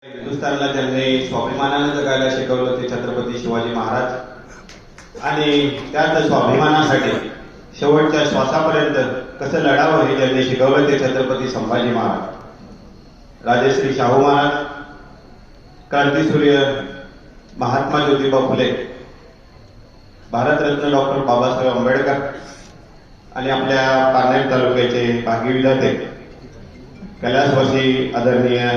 हिंदुस्थानला त्यांनी स्वाभिमानानं जगायला शिकवलं ते छत्रपती शिवाजी महाराज आणि त्याच स्वाभिमानासाठी शेवटच्या श्वासापर्यंत कसं लढावं हे ज्यांनी शिकवलं ते छत्रपती संभाजी महाराज, राजश्री शाहू महाराज, क्रांतीसूर्य महात्मा ज्योतिबा फुले, भारतरत्न डॉक्टर बाबासाहेब आंबेडकर आणि आपल्या पारनेर तालुक्याचे भाग्य विधाते कैलासवासी आदरणीय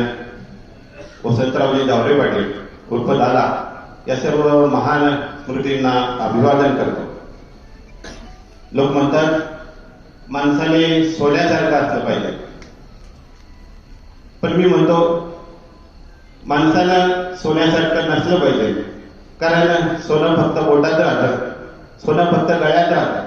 वसंतरावजी जावरे पाटील उर्फ दादा या सर्व महान स्मृतींना अभिवादन करतो. लोक म्हणतात माणसाने सोन्यासारखं असलं पाहिजे, पण मी म्हणतो माणसानं सोन्यासारखं नसलं पाहिजे. कारण सोनं फक्त बोटात राहतं, सोनं फक्त गळ्यात राहतं,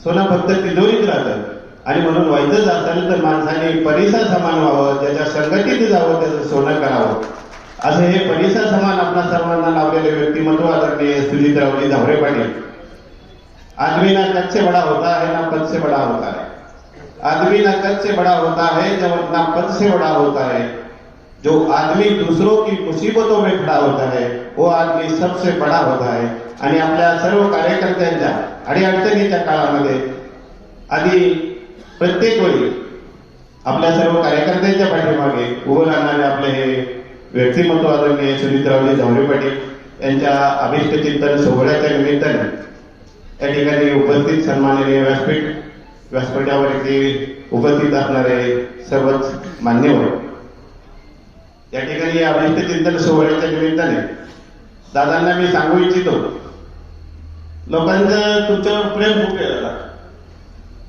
सोनं फक्त तिजोरीत राहतं. आणि म्हणून व्हायचंच असेल तर माणसाने परिसा समान व्हावं, ज्याच्या संगतीत जावं त्याचं सोनं करावं. असं हे परिसा समान आपल्या सर्वांना लावलेले व्यक्तिमत्व आदरणीय सुजितरावजी जावरे पाटील. आदमी ना कद से बड़ा होता है ना पद से बड़ा होता है, आदमी ना कद से बड़ा होता है जब ना पद से बड़ा होता है. जो आदमी दूसरों की मुसीबतों में खड़ा होता है वो आदमी सबसे बड़ा होता है. आणि आपल्या सर्व कार्यकर्त्यांच्या अडीअडचणीच्या काळामध्ये आधी प्रत्येक वेळी आपल्या सर्व कार्यकर्त्यांच्या पाठीमागे उभं राहणारे आपले हे व्यक्तिमत्व आदरणीय सुजितरावजी जावरे पाटील यांच्या अभिष्ट चिंतन सोहळ्याच्या निमित्ताने या ठिकाणी उपस्थित सन्माननीय व्यासपीठावरती उपस्थित असणारे सर्वच मान्यवर, या ठिकाणी अभिष्ट चिंतन सोहळ्याच्या निमित्ताने दादांना मी सांगू इच्छितो, लोकांचं तुमच्यावर प्रेम खूप आहे.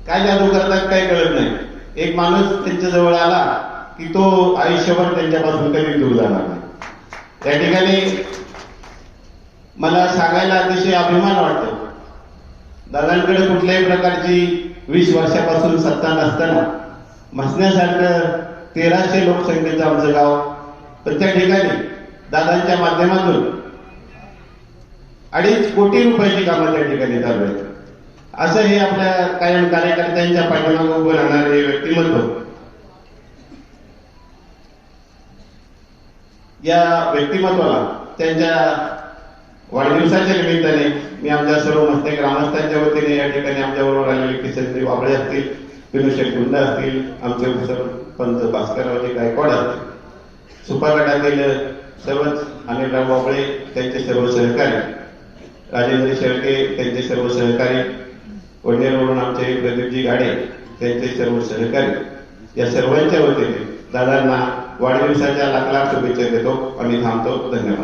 काय जादू करतात काय कळत नाही. एक माणूस त्यांच्या जवळ आला की तो आयुष्यभर त्यांच्यापासून कधी दूर जाणार नाही. या ठिकाणी मला सांगायला अतिशय अभिमान वाटतो. दादांकडे कुठल्याही प्रकारची 20 वर्षापासून सत्ता नसताना म्हसण्यासारखं 1300 लोकसंख्येचं आमचं गाव, पण त्या ठिकाणी दादांच्या माध्यमातून 2.5 कोटी रुपयाची कामं त्या ठिकाणी चालू आहेत. असं हे आपल्या कायम कार्यकर्त्यांच्या पाठीमागे उभं राहणारे व्यक्तिमत्व. या व्यक्तिमत्वाला त्यांच्या वाढदिवसाच्या निमित्ताने मी आमच्या सर्व मस्ते ग्रामस्थांच्या वतीने या ठिकाणी आमच्याबरोबर आलेले किशनजी वाबळे असतील, विनुशेठ गुंड असतील, आमचे सरपंच भास्कररावजी गायकवाड असतील, सुपा गटातील सर्वच अनिलराव वाबळे त्यांचे सर्व सहकारी, राजेंद्र शेळके त्यांचे सर्व सहकारी, वडनेरवरून आमचे प्रदीपजी गाडे त्यांचे सर्व सहकारी, या सर्वांच्या वतीने दादांना वाढदिवसाच्या लाख लाख शुभेच्छा देतो आणि थांबतो. धन्यवाद.